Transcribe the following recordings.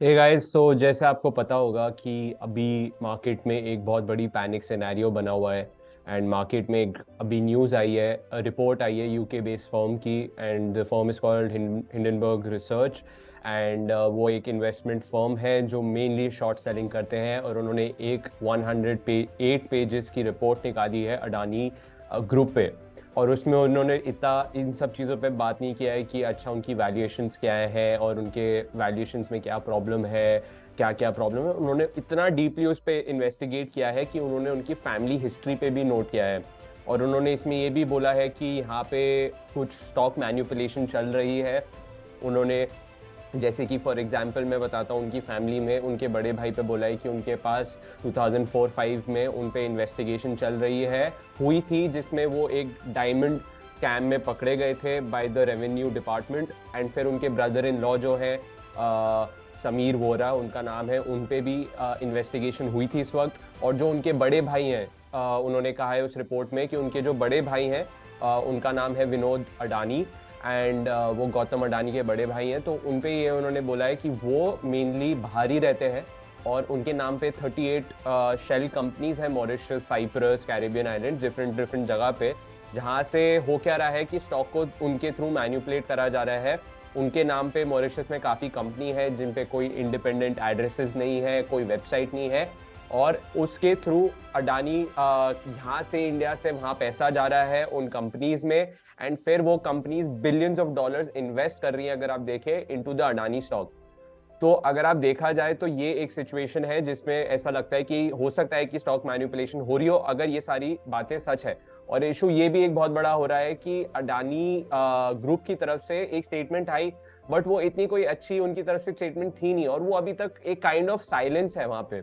Hey guys, सो जैसे आपको पता होगा कि अभी मार्केट में एक बहुत बड़ी पैनिक सिनेरियो बना हुआ है। एंड मार्केट में एक अभी न्यूज़ आई है, रिपोर्ट आई है यूके बेस्ड फर्म की। And the firm is called Hindenburg research. And वो एक इन्वेस्टमेंट फर्म है जो मेनली शॉर्ट सेलिंग करते हैं, और उन्होंने एक 8 पेजेस की रिपोर्ट निकाली है अडानी ग्रुप पे। और उसमें उन्होंने इतना इन सब चीज़ों पे बात नहीं किया है कि अच्छा उनकी वैल्यूएशंस क्या है और उनके वैल्यूएशंस में क्या प्रॉब्लम है, क्या क्या प्रॉब्लम है। उन्होंने इतना डीपली उस पर इन्वेस्टिगेट किया है कि उन्होंने उनकी फैमिली हिस्ट्री पे भी नोट किया है। और उन्होंने इसमें ये भी बोला है कि यहाँ पे कुछ स्टॉक मैन्युपुलेशन चल रही है। उन्होंने जैसे कि फॉर एग्जांपल मैं बताता हूँ, उनकी फैमिली में उनके बड़े भाई पे बोला है कि उनके पास 2004-5 में उन पे इन्वेस्टिगेशन चल रही है, हुई थी, जिसमें वो एक डायमंड स्कैम में पकड़े गए थे by the revenue department. And फिर उनके ब्रदर इन लॉ जो है समीर वोरा उनका नाम है, उन पे भी इन्वेस्टिगेशन हुई थी इस वक्त। और जो उनके बड़े भाई हैं, उन्होंने कहा है उस रिपोर्ट में कि उनके जो बड़े भाई हैं, उनका नाम है विनोद अडानी। एंड वो गौतम अडानी के बड़े भाई हैं। तो उन पे ये उन्होंने बोला है कि वो मेनली बाहर ही रहते हैं, और उनके नाम पे 38 शेल कंपनीज हैं, Mauritius, Cyprus, Caribbean island, different different जगह पे, जहाँ से हो क्या रहा है कि स्टॉक को उनके थ्रू मैन्युपुलेट करा जा रहा है। उनके नाम पे मॉरिशस में काफ़ी कंपनी है जिन पे कोई इंडिपेंडेंट एड्रेसेस नहीं है, कोई वेबसाइट नहीं है, और उसके थ्रू अडानी यहाँ से इंडिया से वहाँ पैसा जा रहा है उन कंपनीज में। एंड फिर वो companies billions of dollars invest कर रही हैं, अगर आप देखें, इनटू द अडानी स्टॉक। तो अगर आप देखा जाए तो ये एक सिचुएशन है जिसमें ऐसा लगता है कि हो सकता है कि स्टॉक मैनिपुलेशन हो रही हो, अगर ये सारी बातें सच है। और इशू ये भी एक बहुत बड़ा हो रहा है कि अडानी ग्रुप की तरफ से एक स्टेटमेंट आई, बट वो इतनी कोई अच्छी उनकी तरफ से स्टेटमेंट थी नहीं, और वो अभी तक एक काइंड ऑफ साइलेंस है वहां पे।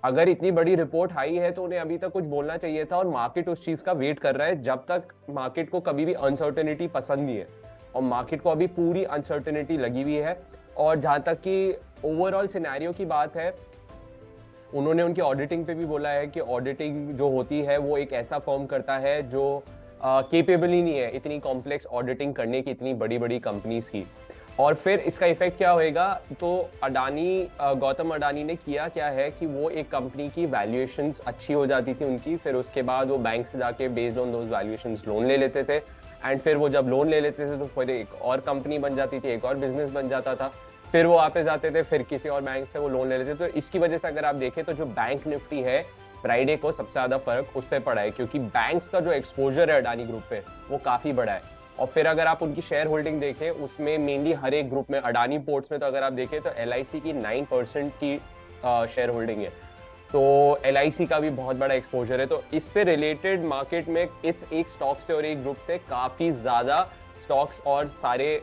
अगर इतनी बड़ी रिपोर्ट आई है तो उन्हें अभी तक कुछ बोलना चाहिए था, और मार्केट उस चीज का वेट कर रहा है। जब तक मार्केट को कभी भी अनसर्टेनिटी पसंद नहीं है, और मार्केट को अभी पूरी अनसर्टेनिटी लगी हुई है। और जहां तक कि ओवरऑल सिनेरियो की बात है, उन्होंने उनकी ऑडिटिंग पे भी बोला है कि ऑडिटिंग जो होती है वो एक ऐसा फर्म करता है जो केपेबल ही नहीं है इतनी कॉम्प्लेक्स ऑडिटिंग करने की, इतनी बड़ी बड़ी कंपनीज की। और फिर इसका इफेक्ट क्या होएगा, तो अडानी गौतम अडानी ने किया क्या है कि वो एक कंपनी की वैल्यूएशंस अच्छी हो जाती थी उनकी, फिर उसके बाद वो बैंक से जाके based on those valuations loan ले लेते थे। एंड फिर वो जब लोन ले लेते थे तो फिर एक और कंपनी बन जाती थी, एक और बिजनेस बन जाता था। फिर वो वापस जाते थे, फिर किसी और बैंक से वो लोन ले लेते थे। तो इसकी वजह से अगर आप देखें तो जो बैंक निफ्टी है, फ्राइडे को सबसे ज्यादा फर्क उस पर पड़ा है, क्योंकि बैंक्स का जो एक्सपोजर है अडानी ग्रुप पे वो काफी बड़ा है। और फिर अगर आप उनकी शेयर होल्डिंग देखें, उसमें मेनली हर एक ग्रुप में, अडानी पोर्ट्स में तो अगर आप देखें तो LIC की 9% की शेयर होल्डिंग है। तो LIC का भी बहुत बड़ा एक्सपोजर है। तो इससे रिलेटेड मार्केट में इस एक स्टॉक से और एक ग्रुप से काफी ज्यादा स्टॉक्स और सारे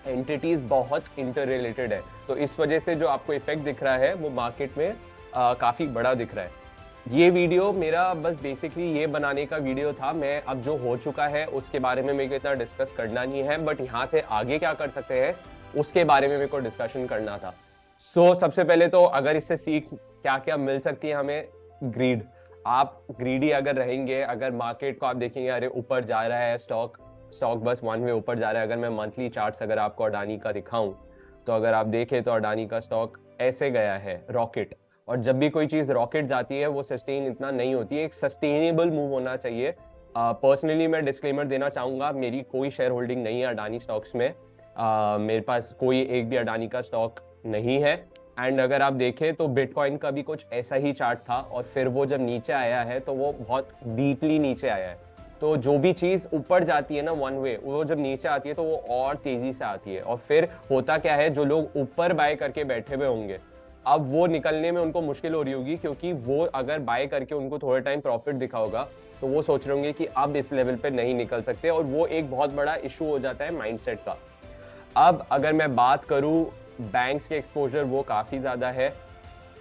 एंटिटीज बहुत इंटर रिलेटेड है। तो इस वजह से जो आपको इफेक्ट दिख रहा है वो मार्केट में काफी बड़ा दिख रहा है। ये वीडियो मेरा बस बेसिकली ये बनाने का वीडियो था। मैं अब जो हो चुका है उसके बारे में मेरे को इतना डिस्कस करना नहीं है, बट यहाँ से आगे क्या कर सकते हैं उसके बारे में मेरे को डिस्कशन करना था। सबसे पहले तो अगर इससे सीख क्या क्या मिल सकती है हमें, ग्रीड। आप ग्रीडी अगर रहेंगे, अगर मार्केट को आप देखेंगे अरे ऊपर जा रहा है स्टॉक, स्टॉक बस वन वे ऊपर जा रहा है। अगर मैं मंथली चार्ट्स अगर आपको अडानी का दिखाऊं, तो अगर आप देखें तो अडानी का स्टॉक ऐसे गया है रॉकेट। और जब भी कोई चीज रॉकेट जाती है वो सस्टेन इतना नहीं होती है, एक सस्टेनेबल मूव होना चाहिए। पर्सनली मैं डिस्क्लेमर देना चाहूंगा, मेरी कोई शेयर होल्डिंग नहीं है अडानी स्टॉक्स में। मेरे पास कोई एक भी अडानी का स्टॉक नहीं है। एंड अगर आप देखें तो बिटकॉइन का भी कुछ ऐसा ही चार्ट था, और फिर वो जब नीचे आया है तो वो बहुत डीपली नीचे आया है। तो जो भी चीज ऊपर जाती है ना वन वे, वो जब नीचे आती है तो वो और तेजी से आती है। और फिर होता क्या है, जो लोग ऊपर बाय करके बैठे हुए होंगे, अब वो निकलने में उनको मुश्किल हो रही होगी, क्योंकि वो अगर बाय करके उनको थोड़े टाइम प्रॉफिट दिखा होगा तो वो सोच रहे होंगे कि अब इस लेवल पे नहीं निकल सकते, और वो एक बहुत बड़ा इशू हो जाता है माइंडसेट का। अब अगर मैं बात करूं, बैंक्स के एक्सपोजर वो काफी ज्यादा है।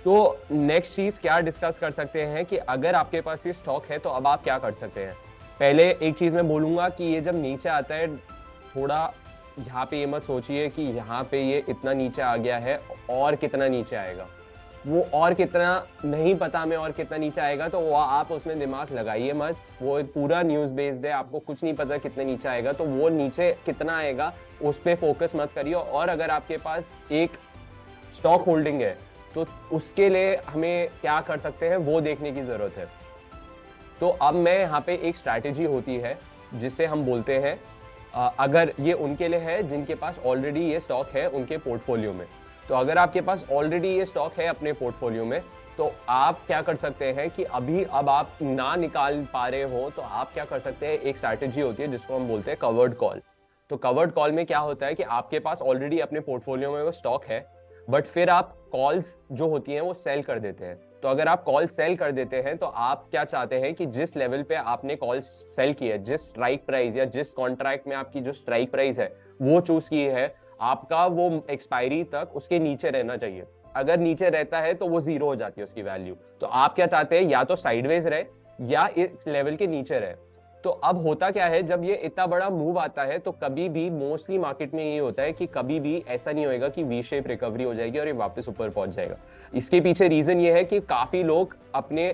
तो नेक्स्ट चीज क्या डिस्कस कर सकते हैं कि अगर आपके पास ये स्टॉक है तो अब आप क्या कर सकते हैं। पहले एक चीज मैं बोलूंगा कि ये जब नीचे आता है, थोड़ा यहाँ पे ये मत सोचिए कि यहाँ पे ये इतना नीचे आ गया है और कितना नीचे आएगा। वो और कितना नहीं पता हमें, और कितना नीचे आएगा तो वो आप उसमें दिमाग लगाइए मत। वो पूरा न्यूज बेस्ड है, आपको कुछ नहीं पता कितने नीचे आएगा, तो वो नीचे कितना आएगा उस पर फोकस मत करिए। और अगर आपके पास एक स्टॉक होल्डिंग है, तो उसके लिए हमें क्या कर सकते हैं वो देखने की जरूरत है। तो अब मैं यहाँ पे एक स्ट्रैटेजी होती है जिसे हम बोलते हैं, अगर ये उनके लिए है जिनके पास ऑलरेडी ये स्टॉक है उनके पोर्टफोलियो में। तो अगर आपके पास ऑलरेडी ये स्टॉक है अपने पोर्टफोलियो में, तो आप क्या कर सकते हैं कि अभी अब आप ना निकाल पा रहे हो तो आप क्या कर सकते हैं, एक स्ट्रैटेजी होती है जिसको हम बोलते हैं कवर्ड कॉल। तो कवर्ड कॉल में क्या होता है कि आपके पास ऑलरेडी अपने पोर्टफोलियो में वो स्टॉक है, बट फिर आप कॉल्स जो होती हैं वो सेल कर देते हैं। तो अगर आप कॉल सेल कर देते हैं तो आप क्या चाहते हैं कि जिस लेवल पे आपने कॉल सेल की है, जिस स्ट्राइक प्राइस या जिस कॉन्ट्रैक्ट में आपकी जो स्ट्राइक प्राइस है वो चूज की है, आपका वो एक्सपायरी तक उसके नीचे रहना चाहिए। अगर नीचे रहता है तो वो जीरो हो जाती है उसकी वैल्यू। तो आप क्या चाहते हैं, या तो साइडवेज रहे या इस लेवल के नीचे रहे। तो अब होता क्या है, जब ये इतना बड़ा मूव आता है तो कभी भी मोस्टली मार्केट में ये होता है कि कभी भी ऐसा नहीं होएगा कि वी शेप रिकवरी हो जाएगी और ये वापस ऊपर पहुंच जाएगा। इसके पीछे रीजन ये है कि काफी लोग अपने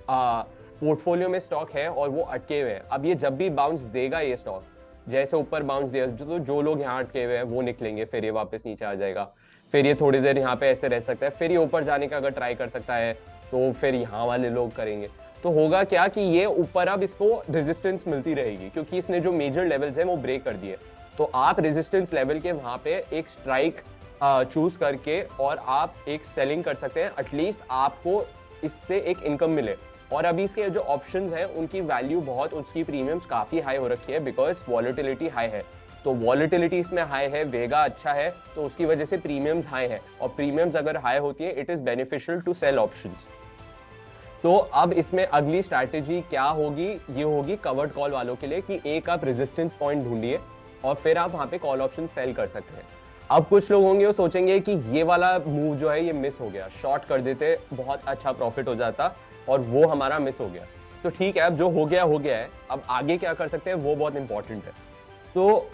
पोर्टफोलियो में स्टॉक है और वो अटके हुए हैं। अब ये जब भी बाउंस देगा ये स्टॉक, जैसे ऊपर बाउंस दिया, जो लोग यहाँ अटके हुए हैं वो निकलेंगे, फिर ये वापस नीचे आ जाएगा, फिर ये थोड़ी देर यहाँ पे ऐसे रह सकता है, फिर ये ऊपर जाने का अगर ट्राई कर सकता है तो फिर यहाँ वाले लोग करेंगे। तो होगा क्या कि ये ऊपर अब इसको रेजिस्टेंस मिलती रहेगी क्योंकि इसने जो मेजर लेवल्स हैं वो ब्रेक कर दिए। तो आप रेजिस्टेंस लेवल के वहां पे एक स्ट्राइक चूज करके और आप एक सेलिंग कर सकते हैं, एटलीस्ट आपको इससे एक इनकम मिले। और अभी इसके जो ऑप्शंस हैं उनकी वैल्यू बहुत, उसकी प्रीमियम्स काफी हाई हो रखी है बिकॉज वॉलेटिलिटी हाई है। तो वॉलेटिलिटी इसमें हाई है, वेगा अच्छा है, तो उसकी वजह से प्रीमियम्स हाई है, और प्रीमियम्स अगर हाई होती है it is beneficial to sell options. तो अब इसमें अगली स्ट्रैटेजी क्या होगी, ये होगी कवर्ड कॉल वालों के लिए कि एक आप रेजिस्टेंस पॉइंट ढूंढिए और फिर आप वहां पे कॉल ऑप्शन सेल कर सकते हैं। अब कुछ लोग होंगे वो सोचेंगे कि ये वाला मूव जो है ये मिस हो गया, शॉर्ट कर देते बहुत अच्छा प्रॉफिट हो जाता, और वो हमारा मिस हो गया। तो ठीक है, अब जो हो गया है, अब आगे क्या कर सकते हैं वो बहुत इंपॉर्टेंट है। तो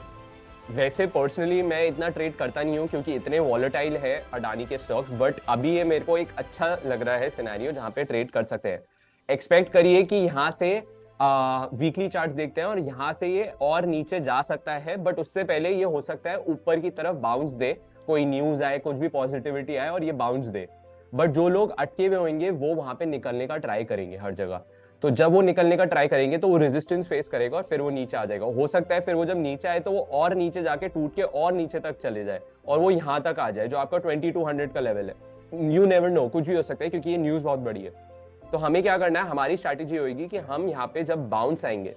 वैसे पर्सनली मैं इतना ट्रेड करता नहीं हूँ क्योंकि इतने वॉलेटाइल है अडानी के स्टॉक्स, बट अभी ये मेरे को एक अच्छा लग रहा है सिनेरियो जहाँ पे ट्रेड कर सकते हैं। एक्सपेक्ट करिए कि यहाँ से वीकली चार्ट देखते हैं और यहाँ से ये और नीचे जा सकता है, बट उससे पहले ये हो सकता है ऊपर की तरफ बाउंस दे, कोई न्यूज आए, कुछ भी पॉजिटिविटी आए और ये बाउंस दे। बट जो लोग अटके हुए होंगे वो वहां पे निकलने का ट्राई करेंगे हर जगह। तो जब वो निकलने का ट्राई करेंगे तो वो रेजिस्टेंस फेस करेगा और फिर वो नीचे आ जाएगा। हो सकता है फिर वो जब नीचे आए तो वो और नीचे जाके टूट के और नीचे तक चले जाए और वो यहाँ तक आ जाए जो आपका 2200 का लेवल है। यू नेवर नो, कुछ भी हो सकता है क्योंकि ये न्यूज बहुत बड़ी है। तो हमें क्या करना है, हमारी स्ट्रैटेजी होगी कि हम यहाँ पे जब बाउंस आएंगे,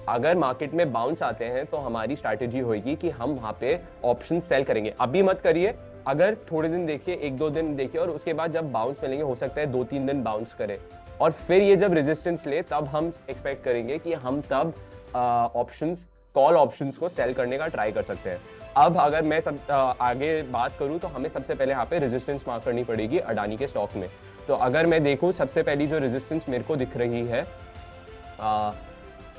अगर मार्केट में बाउंस आते हैं तो हमारी स्ट्रैटेजी होगी कि हम वहां पे ऑप्शन सेल करेंगे। अभी मत करिए, अगर थोड़े दिन देखिए, 1-2 दिन देखिए, और उसके बाद जब बाउंस मिलेंगे, हो सकता है 2-3 दिन बाउंस करे और फिर ये जब रेजिस्टेंस ले तब हम एक्सपेक्ट करेंगे कि हम तब ऑप्शंस, कॉल ऑप्शंस को सेल करने का ट्राई कर सकते हैं। अब अगर मैं आगे बात करूं तो हमें सबसे पहले यहाँ पे रेजिस्टेंस मार्क करनी पड़ेगी अडानी के स्टॉक में। तो अगर मैं देखूं, सबसे पहली जो रेजिस्टेंस मेरे को दिख रही है,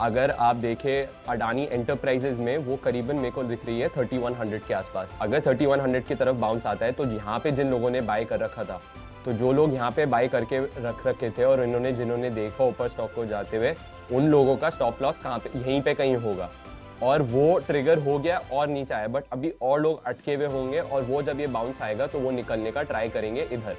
अगर आप देखें अडानी एंटरप्राइजेज में, वो करीबन मेरे को दिख रही है 3100 के आसपास। अगर 3100 की तरफ बाउंस आता है तो यहाँ पे जिन लोगों ने बाय कर रखा था, तो जो लोग यहाँ पे बाय करके रख रखे थे और इन्होंने जिन्होंने देखा ऊपर स्टॉक को जाते हुए, उन लोगों का स्टॉप लॉस कहाँ पे, यहीं पे कहीं होगा, और वो ट्रिगर हो गया और नीचे आया। बट अभी और लोग अटके हुए होंगे और वो जब ये बाउंस आएगा तो वो निकलने का ट्राई करेंगे इधर।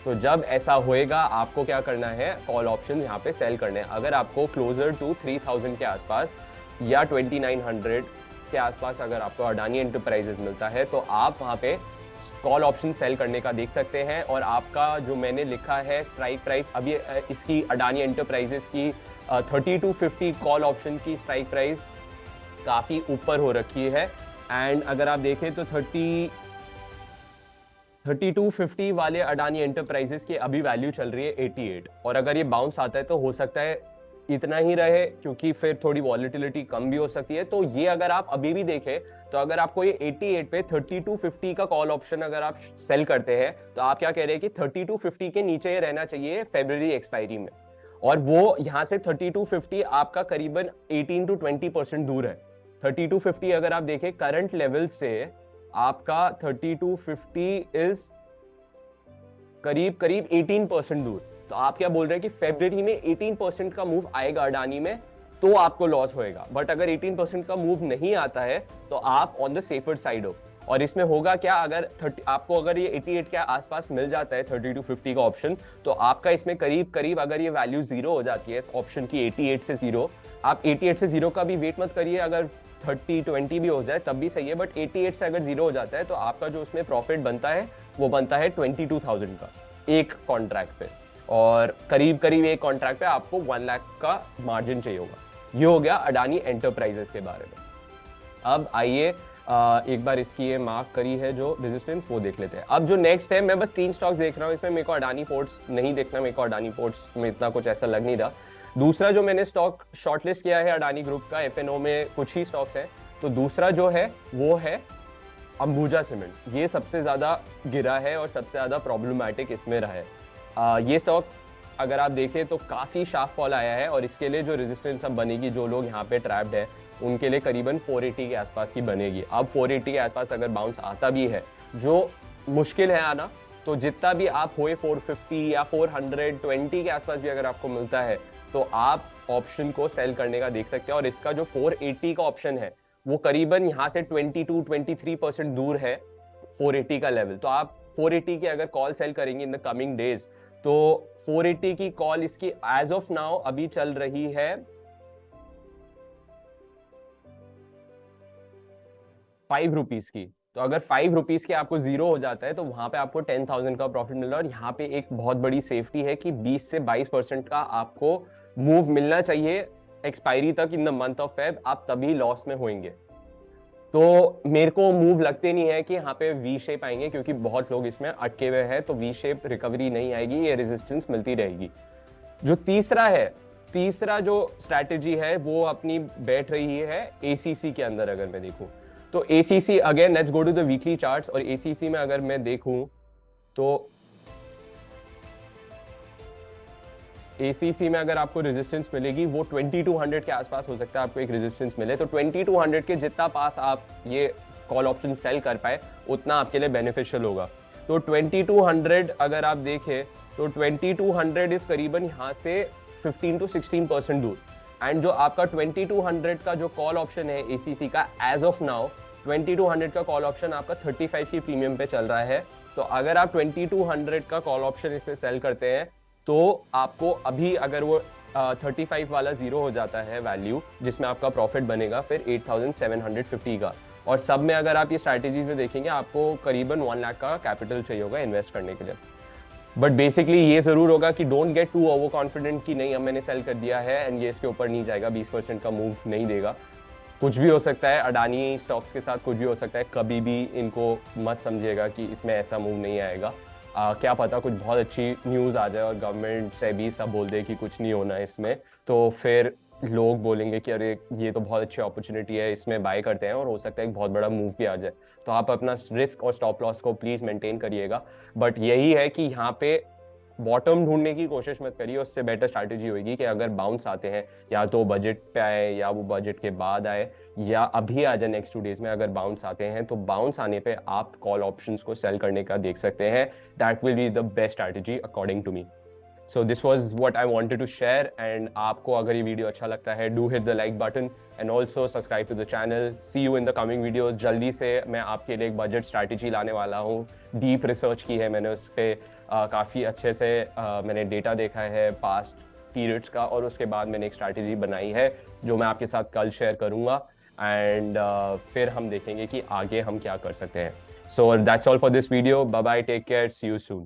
तो जब ऐसा होएगा आपको क्या करना है, कॉल ऑप्शन यहाँ पे सेल करने हैं। अगर आपको क्लोजर टू 3000 के आसपास या 2900 के आसपास अगर आपको अडानी एंटरप्राइजेज मिलता है तो आप वहाँ पे कॉल ऑप्शन सेल करने का देख सकते हैं। और आपका जो मैंने लिखा है स्ट्राइक प्राइस, अभी इसकी अडानी एंटरप्राइजेज की 3250 कॉल ऑप्शन की स्ट्राइक प्राइस काफ़ी ऊपर हो रखी है। एंड अगर आप देखें तो 3250 वाले अडानी एंटरप्राइजेस की अभी वैल्यू चल रही है 88, और अगर ये बाउंस आता है तो हो सकता है इतना ही रहे क्योंकि फिर थोड़ी वॉलेटिलिटी कम भी हो सकती है। तो ये अगर आप अभी भी देखें तो अगर आपको ये 88 पे 3250 का कॉल ऑप्शन अगर आप सेल करते हैं तो आप क्या कह रहे हैं कि 3250 के नीचे ये रहना चाहिए फरवरी एक्सपायरी में, और वो यहाँ से 3250 आपका करीबन 18 to 20% दूर है। 3250 अगर आप देखें करंट लेवल से आपका 3250 इज करीब 18% दूर। तो आप क्या बोल रहे हैं कि फरवरी में 18% का मूव आएगा अडानी में तो आपको लॉस होएगा, बट अगर 18% का मूव नहीं आता है तो आप ऑन द सेफर साइड हो। और इसमें होगा क्या, अगर 30 आपको अगर ये 88 के आसपास मिल जाता है 30 to 50 का ऑप्शन, तो आपका इसमें करीब करीब अगर ये वैल्यू 0 हो जाती है ऑप्शन की 88 से 0, आप 88 से 0 का भी वेट मत करिए, अगर 30-20 भी हो जाए तब भी सही है, बट 88 से अगर 0 हो जाता है तो आपका जो उसमें प्रॉफिट बनता है वो बनता है 22,000 का एक कॉन्ट्रैक्ट पे, और करीब करीब एक कॉन्ट्रैक्ट पे आपको 1 लाख का मार्जिन चाहिए होगा। ये हो गया अडानी एंटरप्राइजेस के बारे में। अब आइए एक बार इसकी ये मार्क करी है जो रेजिस्टेंस, वो देख लेते हैं। अब जो नेक्स्ट है, मैं बस 3 स्टॉक देख रहा हूँ इसमें, मेरे को अडानी पोर्ट्स नहीं देखना, मेरे को अडानी पोर्ट्स में इतना कुछ ऐसा लग नहीं रहा। दूसरा जो मैंने स्टॉक शॉर्टलिस्ट किया है अडानी ग्रुप का, एफएनओ में कुछ ही स्टॉक्स हैं, तो दूसरा जो है वो है अंबुजा सीमेंट। ये सबसे ज्यादा गिरा है और सबसे ज्यादा प्रॉब्लमैटिक इसमें रहा है। ये स्टॉक अगर आप देखें तो काफी शार्प फॉल आया है, और इसके लिए जो रेजिस्टेंस अब बनेगी, जो लोग यहाँ पे ट्रैप्ड है उनके लिए करीबन 480 के आसपास की बनेगी। अब 480 के आसपास अगर बाउंस आता भी है, जो मुश्किल है आना, तो जितना भी आप होए 450 या 420 के आसपास भी अगर आपको मिलता है तो आप ऑप्शन को सेल करने का देख सकते हैं। और इसका जो 480 का ऑप्शन है वो करीबन यहाँ से 22-23% दूर है 480 का लेवल। तो आप 480 की अगर कॉल सेल करेंगे इन द कमिंग डेज, तो 480 की कॉल इसकी एज ऑफ नाउ अभी चल रही है 5 रुपीज की। तो अगर 5 रुपीज के आपको 0 हो जाता है तो वहां पे आपको 10,000 का प्रॉफिट मिल रहा है। और यहाँ पे एक बहुत बड़ी सेफ्टी है कि 20 से 22% का आपको मूव मिलना चाहिए एक्सपायरी तक in the month of Feb, आप तभी लॉस में होंगे। तो मेरे को मूव लगते नहीं है कि यहाँ पे वी शेप आएंगे, क्योंकि बहुत लोग इसमें अटके हुए हैं, तो वी शेप रिकवरी नहीं आएगी, ये रेजिस्टेंस मिलती रहेगी। जो तीसरा जो स्ट्रैटेजी है वो अपनी बैठ रही है एसीसी के अंदर। अगर मैं देखूं तो ACC, again let's go to the weekly charts, और एसीसी में अगर मैं देखूं तो एसीसी में अगर आपको रेजिस्टेंस मिलेगी वो 2200 के आसपास हो सकता है आपको एक रेजिस्टेंस मिले। तो 2200 के जितना पास आप ये कॉल ऑप्शन सेल कर पाए उतना आपके लिए बेनिफिशियल होगा। तो 2200 अगर आप देखें तो 2200 इस करीबन यहाँ से 15 to 16% दूर। एंड जो आपका 2200 का जो कॉल ऑप्शन है एसीसी का, एज ऑफ नाउ 2200 का कॉल ऑप्शन आपका 35 की प्रीमियम पे चल रहा है। तो अगर आप 2200 का कॉल ऑप्शन इसमें सेल करते हैं तो आपको अभी अगर वो 35 वाला 0 हो जाता है वैल्यू जिसमें आपका प्रॉफिट बनेगा फिर 8,750 का। और सब में अगर आप ये स्ट्रैटेजीज में देखेंगे आपको करीबन 1 लाख का कैपिटल चाहिए होगा इन्वेस्ट करने के लिए। बट बेसिकली ये जरूर होगा कि don't get too over confident कि नहीं अब मैंने सेल कर दिया है एंड ये इसके ऊपर नहीं जाएगा, 20% का मूव नहीं देगा। कुछ भी हो सकता है, अडानी स्टॉक्स के साथ कुछ भी हो सकता है, कभी भी इनको मत समझिएगा कि इसमें ऐसा मूव नहीं आएगा। क्या पता कुछ बहुत अच्छी न्यूज़ आ जाए और गवर्नमेंट से भी सब बोल दे कि कुछ नहीं होना है इसमें, तो फिर लोग बोलेंगे कि अरे ये तो बहुत अच्छी अपॉर्चुनिटी है, इसमें बाय करते हैं, और हो सकता है एक बहुत बड़ा मूव भी आ जाए। तो आप अपना रिस्क और स्टॉप लॉस को प्लीज़ मेंटेन करिएगा। बट यही है कि यहाँ पे बॉटम ढूंढने की कोशिश मत करिए, उससे बेटर स्ट्रैटेजी होगी कि अगर बाउंस आते हैं या तो बजट पे आए या वो बजट के बाद आए या अभी आ जाए नेक्स्ट 2 डेज में, अगर बाउंस आते हैं तो बाउंस आने पे आप कॉल ऑप्शंस को सेल करने का देख सकते हैं। That will be the best strategy according to me. So this was what I wanted to share. And आपको अगर ये वीडियो अच्छा लगता है do hit the like button and also subscribe to the channel. See you in the coming videos. जल्दी से मैं आपके लिए एक बजट स्ट्रैटेजी लाने वाला हूँ, डीप रिसर्च की है मैंने उस पर, काफ़ी अच्छे से मैंने डेटा देखा है पास्ट पीरियड्स का, और उसके बाद मैंने एक स्ट्रैटेजी बनाई है जो मैं आपके साथ कल शेयर करूँगा। एंड फिर हम देखेंगे कि आगे हम क्या कर सकते हैं। So that's all for this video. Bye bye, take care, see you soon.